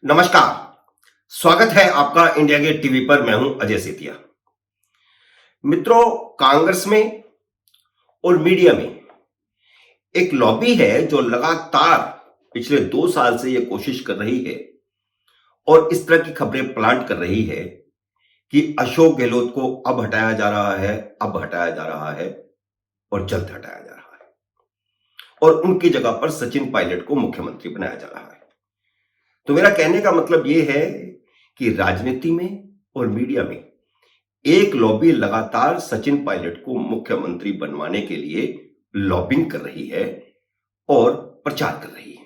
नमस्कार। स्वागत है आपका इंडिया गेट टीवी पर। मैं हूं अजय सेतिया। मित्रों, कांग्रेस में और मीडिया में एक लॉबी है जो लगातार पिछले 2 साल से यह कोशिश कर रही है और इस तरह की खबरें प्लांट कर रही है कि अशोक गहलोत को अब हटाया जा रहा है, अब हटाया जा रहा है और जल्द हटाया जा रहा है और उनकी जगह पर सचिन पायलट को मुख्यमंत्री बनाया जा रहा है। तो मेरा कहने का मतलब यह है कि राजनीति में और मीडिया में एक लॉबी लगातार सचिन पायलट को मुख्यमंत्री बनवाने के लिए लॉबिंग कर रही है और प्रचार कर रही है।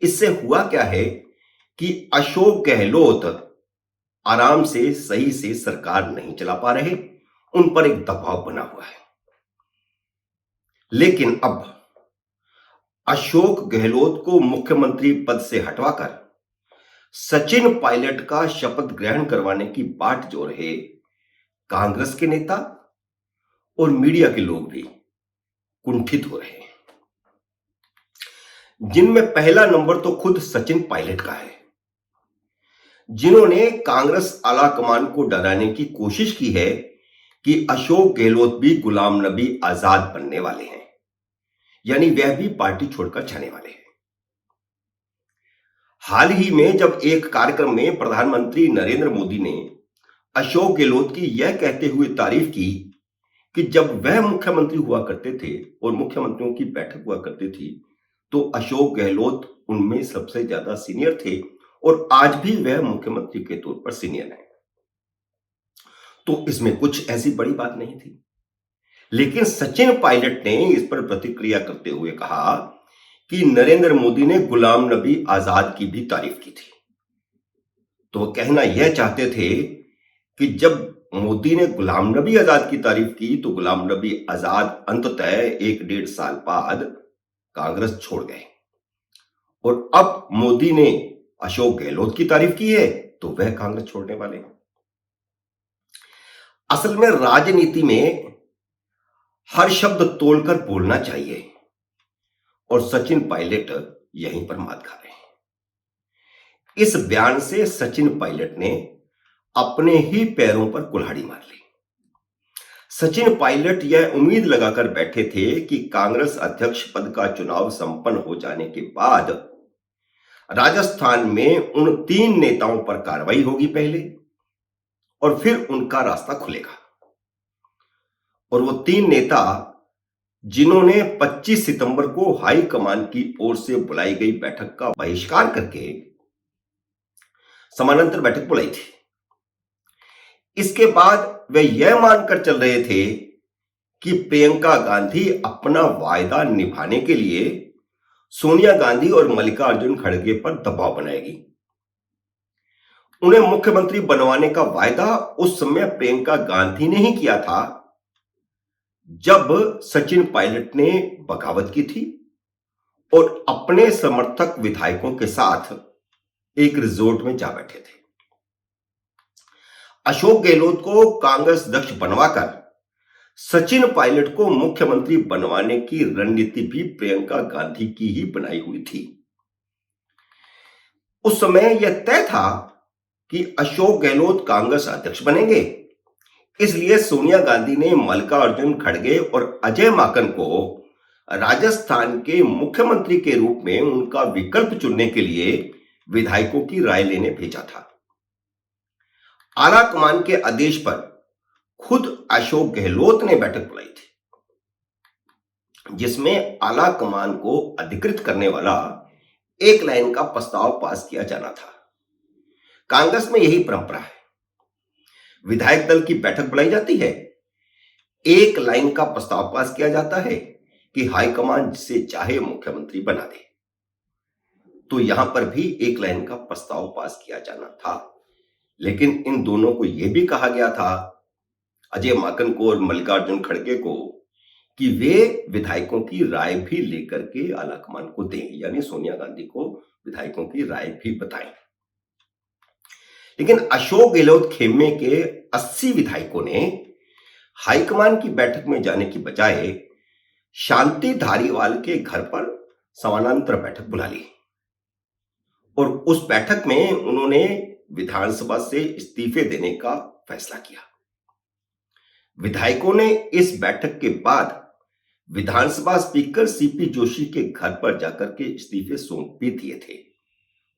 इससे हुआ क्या है कि अशोक गहलोत आराम से सही से सरकार नहीं चला पा रहे, उन पर एक दबाव बना हुआ है। लेकिन अब अशोक गहलोत को मुख्यमंत्री पद से हटवाकर सचिन पायलट का शपथ ग्रहण करवाने की बाट जो रहे कांग्रेस के नेता और मीडिया के लोग भी कुंठित हो रहे हैं, जिनमें पहला नंबर तो खुद सचिन पायलट का है, जिन्होंने कांग्रेस आलाकमान को डराने की कोशिश की है कि अशोक गहलोत भी गुलाम नबी आजाद बनने वाले हैं, यानी वह भी पार्टी छोड़कर जाने वाले हैं। हाल ही में जब एक कार्यक्रम में प्रधानमंत्री नरेंद्र मोदी ने अशोक गहलोत की यह कहते हुए तारीफ की कि जब वह मुख्यमंत्री हुआ करते थे और मुख्यमंत्रियों की बैठक हुआ करती थी तो अशोक गहलोत उनमें सबसे ज्यादा सीनियर थे और आज भी वह मुख्यमंत्री के तौर पर सीनियर हैं, तो इसमें कुछ ऐसी बड़ी बात नहीं थी। लेकिन सचिन पायलट ने इस पर प्रतिक्रिया करते हुए कहा कि नरेंद्र मोदी ने गुलाम नबी आजाद की भी तारीफ की थी। तो वह कहना यह चाहते थे कि जब मोदी ने गुलाम नबी आजाद की तारीफ की तो गुलाम नबी आजाद अंततः 1-1.5 साल बाद कांग्रेस छोड़ गए और अब मोदी ने अशोक गहलोत की तारीफ की है तो वह कांग्रेस छोड़ने वाले हैं। असल में राजनीति में हर शब्द तोड़कर बोलना चाहिए और सचिन पायलट यहीं पर मात खा रहे हैं। इस बयान से सचिन पायलट ने अपने ही पैरों पर कुल्हाड़ी मार ली। सचिन पायलट यह उम्मीद लगाकर बैठे थे कि कांग्रेस अध्यक्ष पद का चुनाव संपन्न हो जाने के बाद राजस्थान में उन 3 नेताओं पर कार्रवाई होगी पहले और फिर उनका रास्ता खुलेगा। और वो 3 नेता जिन्होंने 25 सितंबर को हाईकमान की ओर से बुलाई गई बैठक का बहिष्कार करके समानांतर बैठक बुलाई थी, इसके बाद वे यह मानकर चल रहे थे कि प्रियंका गांधी अपना वायदा निभाने के लिए सोनिया गांधी और मल्लिकार्जुन खड़गे पर दबाव बनाएगी। उन्हें मुख्यमंत्री बनवाने का वायदा उस समय प्रियंका गांधी ने ही किया था जब सचिन पायलट ने बगावत की थी और अपने समर्थक विधायकों के साथ एक रिजॉर्ट में जा बैठे थे। अशोक गहलोत को कांग्रेस अध्यक्ष बनवाकर सचिन पायलट को मुख्यमंत्री बनवाने की रणनीति भी प्रियंका गांधी की ही बनाई हुई थी। उस समय यह तय था कि अशोक गहलोत कांग्रेस अध्यक्ष बनेंगे, इसलिए सोनिया गांधी ने मल्लिकार्जुन खड़गे और अजय माकन को राजस्थान के मुख्यमंत्री के रूप में उनका विकल्प चुनने के लिए विधायकों की राय लेने भेजा था। आलाकमान के आदेश पर खुद अशोक गहलोत ने बैठक बुलाई थी, जिसमें आलाकमान को अधिकृत करने वाला एक लाइन का प्रस्ताव पास किया जाना था। कांग्रेस में यही परंपरा है, विधायक दल की बैठक बुलाई जाती है, एक लाइन का प्रस्ताव पास किया जाता है कि हाईकमान जिसे चाहे मुख्यमंत्री बना दे। तो यहां पर भी एक लाइन का प्रस्ताव पास किया जाना था, लेकिन इन दोनों को यह भी कहा गया था, अजय माकन को और मल्लिकार्जुन खड़गे को, कि वे विधायकों की राय भी लेकर के आलाकमान को दें, यानी सोनिया गांधी को विधायकों की राय भी बताएं। लेकिन अशोक गहलोत खेमे के 80 विधायकों ने हाईकमान की बैठक में जाने की बजाय शांति धारीवाल के घर पर समानांतर बैठक बुला ली और उस बैठक में उन्होंने विधानसभा से इस्तीफे देने का फैसला किया। विधायकों ने इस बैठक के बाद विधानसभा स्पीकर सीपी जोशी के घर पर जाकर के इस्तीफे सौंप भी दिए थे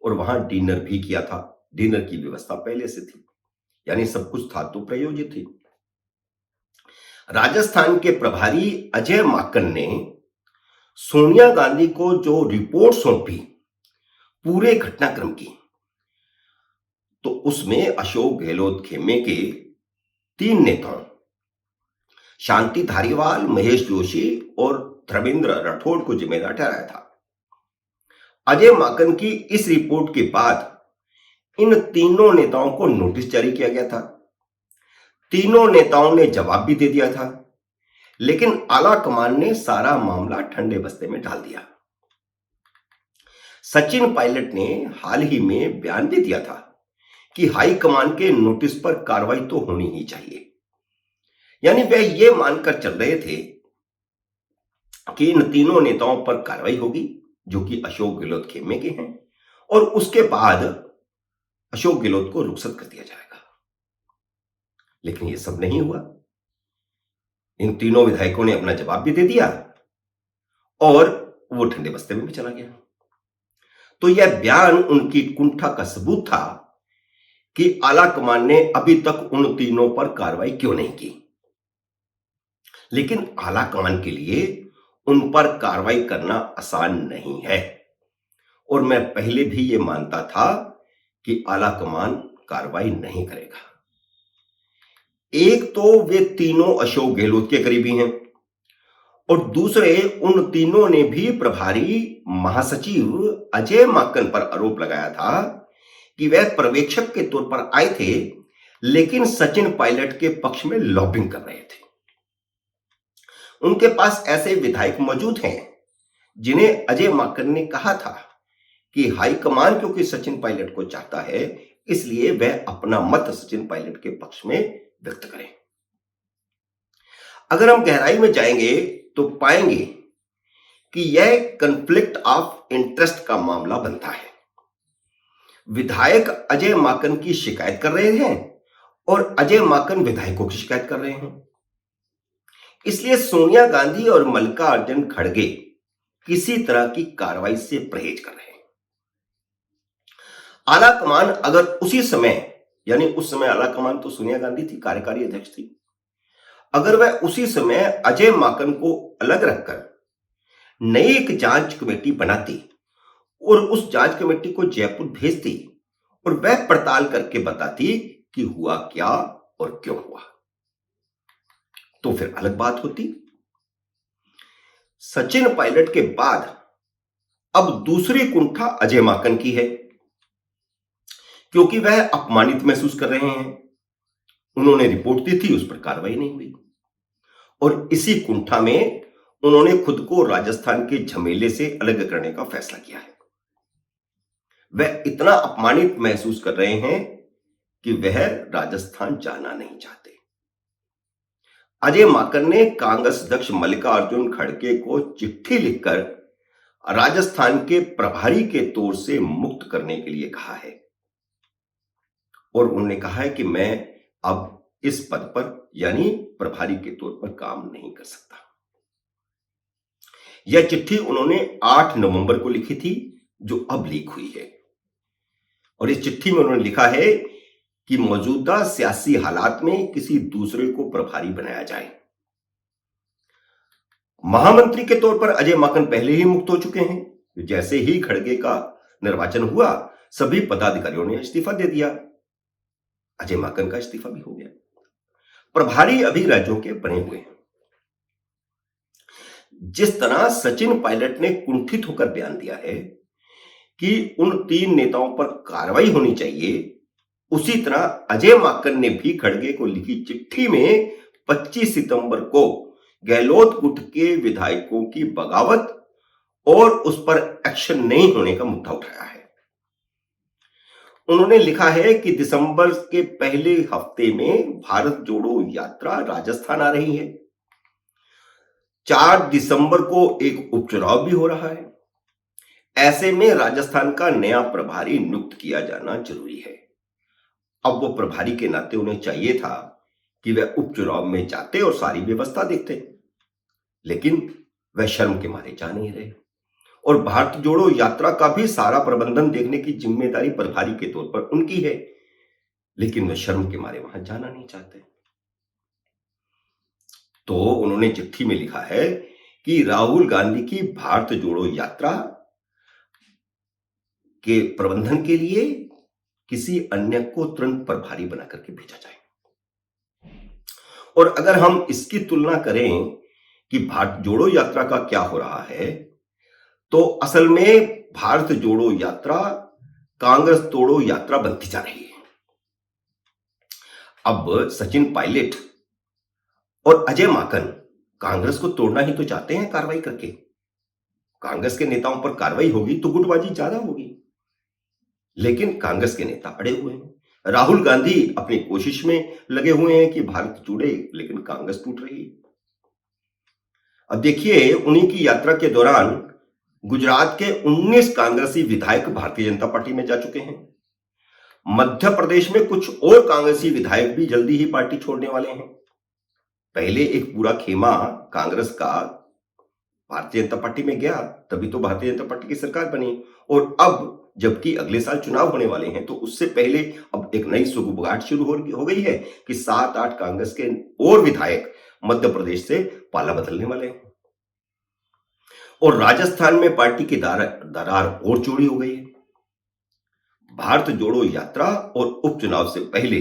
और वहां डिनर भी किया था। डिनर की व्यवस्था पहले से थी, यानी सब कुछ था तो प्रयोजित थी। राजस्थान के प्रभारी अजय माकन ने सोनिया गांधी को जो रिपोर्ट सौंपी पूरे घटनाक्रम की, तो उसमें अशोक गहलोत खेमे के 3 नेताओं शांति धारीवाल, महेश जोशी और धर्मेंद्र राठौड़ को जिम्मेदार ठहराया था। अजय माकन की इस रिपोर्ट के बाद इन तीनों नेताओं को नोटिस जारी किया गया था। तीनों नेताओं ने जवाब भी दे दिया था, लेकिन आला कमान ने सारा मामला ठंडे बस्ते में डाल दिया। सचिन पायलट ने हाल ही में बयान भी दिया था कि हाई कमान के नोटिस पर कार्रवाई तो होनी ही चाहिए। यानी वह यह मानकर चल रहे थे कि इन तीनों नेताओं पर कार्रवाई होगी, जो कि अशोक गहलोत खेमे के हैं, और उसके बाद अशोक गहलोत को रुखसत कर दिया जाएगा। लेकिन यह सब नहीं हुआ। इन तीनों विधायकों ने अपना जवाब भी दे दिया और वो ठंडे बस्ते में भी चला गया। तो यह बयान उनकी कुंठा का सबूत था कि आला कमान ने अभी तक उन तीनों पर कार्रवाई क्यों नहीं की। लेकिन आला कमान के लिए उन पर कार्रवाई करना आसान नहीं है, और मैं पहले भी यह मानता था कि आला कमान कार्रवाई नहीं करेगा। एक तो वे तीनों अशोक गहलोत के करीबी हैं, और दूसरे उन तीनों ने भी प्रभारी महासचिव अजय माकन पर आरोप लगाया था कि वह पर्यवेक्षक के तौर पर आए थे, लेकिन सचिन पायलट के पक्ष में लॉबिंग कर रहे थे। उनके पास ऐसे विधायक मौजूद हैं जिन्हें अजय माकन ने कहा था कि हाईकमान क्योंकि सचिन पायलट को चाहता है, इसलिए वह अपना मत सचिन पायलट के पक्ष में व्यक्त करें। अगर हम गहराई में जाएंगे तो पाएंगे कि यह कॉन्फ्लिक्ट ऑफ इंटरेस्ट का मामला बनता है। विधायक अजय माकन की शिकायत कर रहे हैं और अजय माकन विधायकों की शिकायत कर रहे हैं। इसलिए सोनिया गांधी और मल्लिकार्जुन खड़गे किसी तरह की कार्रवाई से परहेज कर रहे हैं। आला कमान अगर उसी समय, यानी उस समय आला कमान तो सोनिया गांधी थी, कार्यकारी अध्यक्ष थी, अगर वह उसी समय अजय माकन को अलग रखकर नई एक जांच कमेटी बनाती और उस जांच कमेटी को जयपुर भेजती और वह पड़ताल करके बताती कि हुआ क्या और क्यों हुआ, तो फिर अलग बात होती। सचिन पायलट के बाद अब दूसरी कुंठा अजय माकन की है, क्योंकि वह अपमानित महसूस कर रहे हैं। उन्होंने रिपोर्ट दी थी, उस पर कार्रवाई नहीं हुई, और इसी कुंठा में उन्होंने खुद को राजस्थान के झमेले से अलग करने का फैसला किया है। वह इतना अपमानित महसूस कर रहे हैं कि वह राजस्थान जाना नहीं चाहते। अजय माकन ने कांग्रेस अध्यक्ष मल्लिकार्जुन खड़गे को चिट्ठी लिखकर राजस्थान के प्रभारी के तौर से मुक्त करने के लिए कहा है, और उन्होंने कहा है कि मैं अब इस पद पर, यानी प्रभारी के तौर पर काम नहीं कर सकता। यह चिट्ठी उन्होंने 8 नवंबर को लिखी थी, जो अब लीक हुई है, और इस चिट्ठी में उन्होंने लिखा है कि मौजूदा सियासी हालात में किसी दूसरे को प्रभारी बनाया जाए। महामंत्री के तौर पर अजय माकन पहले ही मुक्त हो चुके हैं। जैसे ही खड़गे का निर्वाचन हुआ, सभी पदाधिकारियों ने इस्तीफा दे दिया। अजय माकन का इस्तीफा भी हो गया। प्रभारी अभी राज्यों के बने हुए हैं। जिस तरह सचिन पायलट ने कुंठित होकर बयान दिया है कि उन 3 नेताओं पर कार्रवाई होनी चाहिए, उसी तरह अजय माकन ने भी खड़गे को लिखी चिट्ठी में 25 सितंबर को गहलोत गुट के विधायकों की बगावत और उस पर एक्शन नहीं होने का मुद्दा उठाया है। उन्होंने लिखा है कि दिसंबर के पहले हफ्ते में भारत जोड़ो यात्रा राजस्थान आ रही है। 4 दिसंबर को एक उपचुनाव भी हो रहा है। ऐसे में राजस्थान का नया प्रभारी नियुक्त किया जाना जरूरी है। अब वो प्रभारी के नाते उन्हें चाहिए था कि वह उपचुनाव में जाते और सारी व्यवस्था देखते, लेकिन वह शर्म के मारे जा नहीं रहे। और भारत जोड़ो यात्रा का भी सारा प्रबंधन देखने की जिम्मेदारी प्रभारी के तौर पर उनकी है, लेकिन वे शर्म के मारे वहां जाना नहीं चाहते। तो उन्होंने चिट्ठी में लिखा है कि राहुल गांधी की भारत जोड़ो यात्रा के प्रबंधन के लिए किसी अन्य को तुरंत प्रभारी बना करके भेजा जाए। और अगर हम इसकी तुलना करें कि भारत जोड़ो यात्रा का क्या हो रहा है, तो असल में भारत जोड़ो यात्रा कांग्रेस तोड़ो यात्रा बनती जा रही है। अब सचिन पायलट और अजय माकन कांग्रेस को तोड़ना ही तो चाहते हैं कार्रवाई करके। कांग्रेस के नेताओं पर कार्रवाई होगी तो गुटबाजी ज्यादा होगी, लेकिन कांग्रेस के नेता अड़े हुए हैं। राहुल गांधी अपनी कोशिश में लगे हुए हैं कि भारत जुड़े, लेकिन कांग्रेस टूट रही है। अब देखिए, उन्हीं की यात्रा के दौरान गुजरात के 19 कांग्रेसी विधायक भारतीय जनता पार्टी में जा चुके हैं। मध्य प्रदेश में कुछ और कांग्रेसी विधायक भी जल्दी ही पार्टी छोड़ने वाले हैं। पहले एक पूरा खेमा कांग्रेस का भारतीय जनता पार्टी में गया, तभी तो भारतीय जनता पार्टी की सरकार बनी। और अब जबकि अगले साल चुनाव होने वाले हैं, तो उससे पहले अब एक नई सुगबुगाहट शुरू हो गई है कि 7-8 कांग्रेस के और विधायक मध्य प्रदेश से पाला बदलने वाले हैं। और राजस्थान में पार्टी की दरार और चौड़ी हो गई है। भारत जोड़ो यात्रा और उपचुनाव से पहले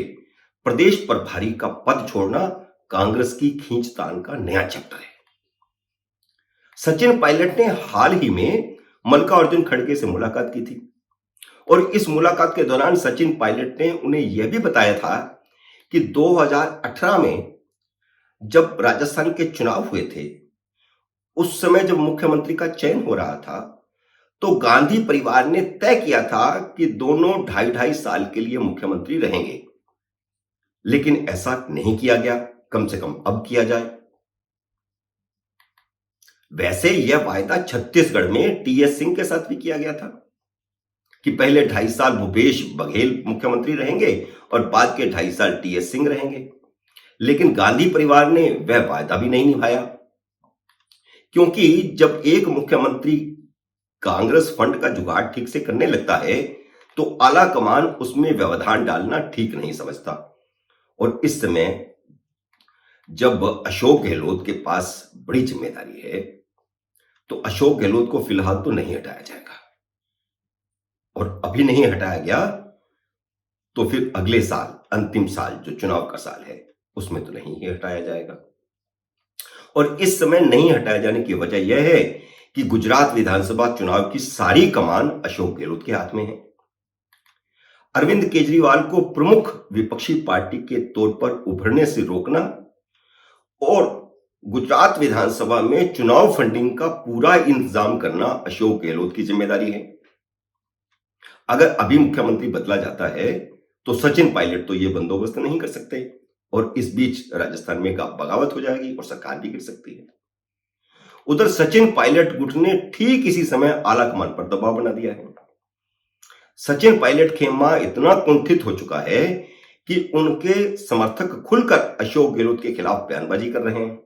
प्रदेश प्रभारी का पद छोड़ना कांग्रेस की खींचतान का नया चैप्टर है। सचिन पायलट ने हाल ही में मल्लिकार्जुन खड़गे से मुलाकात की थी, और इस मुलाकात के दौरान सचिन पायलट ने उन्हें यह भी बताया था कि 2018 में जब राजस्थान के चुनाव हुए थे, उस समय जब मुख्यमंत्री का चयन हो रहा था, तो गांधी परिवार ने तय किया था कि दोनों 2.5 साल के लिए मुख्यमंत्री रहेंगे, लेकिन ऐसा नहीं किया गया। कम से कम अब किया जाए। वैसे यह वायदा छत्तीसगढ़ में टीएस सिंह के साथ भी किया गया था कि पहले 2.5 साल भूपेश बघेल मुख्यमंत्री रहेंगे और बाद के 2.5 साल टीएस सिंह रहेंगे, लेकिन गांधी परिवार ने वह वायदा भी नहीं निभाया, क्योंकि जब एक मुख्यमंत्री कांग्रेस फंड का जुगाड़ ठीक से करने लगता है, तो आला कमान उसमें व्यवधान डालना ठीक नहीं समझता। और इस समय जब अशोक गहलोत के पास बड़ी जिम्मेदारी है, तो अशोक गहलोत को फिलहाल तो नहीं हटाया जाएगा, और अभी नहीं हटाया गया तो फिर अगले साल, अंतिम साल जो चुनाव का साल है, उसमें तो नहीं ही हटाया जाएगा। और इस समय नहीं हटाए जाने की वजह यह है कि गुजरात विधानसभा चुनाव की सारी कमान अशोक गहलोत के हाथ में है। अरविंद केजरीवाल को प्रमुख विपक्षी पार्टी के तौर पर उभरने से रोकना और गुजरात विधानसभा में चुनाव फंडिंग का पूरा इंतजाम करना अशोक गहलोत की जिम्मेदारी है। अगर अभी मुख्यमंत्री बदला जाता है, तो सचिन पायलट तो यह बंदोबस्त नहीं कर सकते, और इस बीच राजस्थान में बगावत हो जाएगी और सरकार भी गिर सकती है। उधर सचिन पायलट गुट ने ठीक इसी समय आलाकमान पर दबाव बना दिया है। सचिन पायलट खेमा इतना कुंठित हो चुका है कि उनके समर्थक खुलकर अशोक गहलोत के खिलाफ बयानबाजी कर रहे हैं,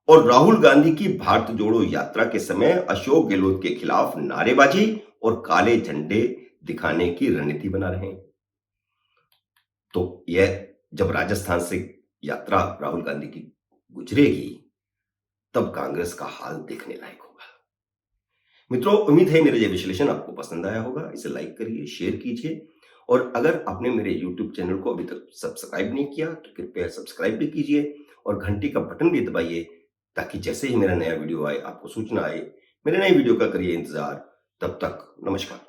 और राहुल गांधी की भारत जोड़ो यात्रा के समय अशोक गहलोत के खिलाफ नारेबाजी और काले झंडे दिखाने की रणनीति बना रहे हैं। तो यह जब राजस्थान से यात्रा राहुल गांधी की गुजरेगी, तब कांग्रेस का हाल देखने लायक होगा। मित्रों, उम्मीद है मेरा यह विश्लेषण आपको पसंद आया होगा। इसे लाइक करिए, शेयर कीजिए, और अगर आपने मेरे YouTube चैनल को अभी तक सब्सक्राइब नहीं किया तो कृपया सब्सक्राइब भी कीजिए और घंटी का बटन भी दबाइए, ताकि जैसे ही मेरा नया वीडियो आए आपको सूचना आए। मेरे नए वीडियो का करिए इंतजार। तब तक नमस्कार।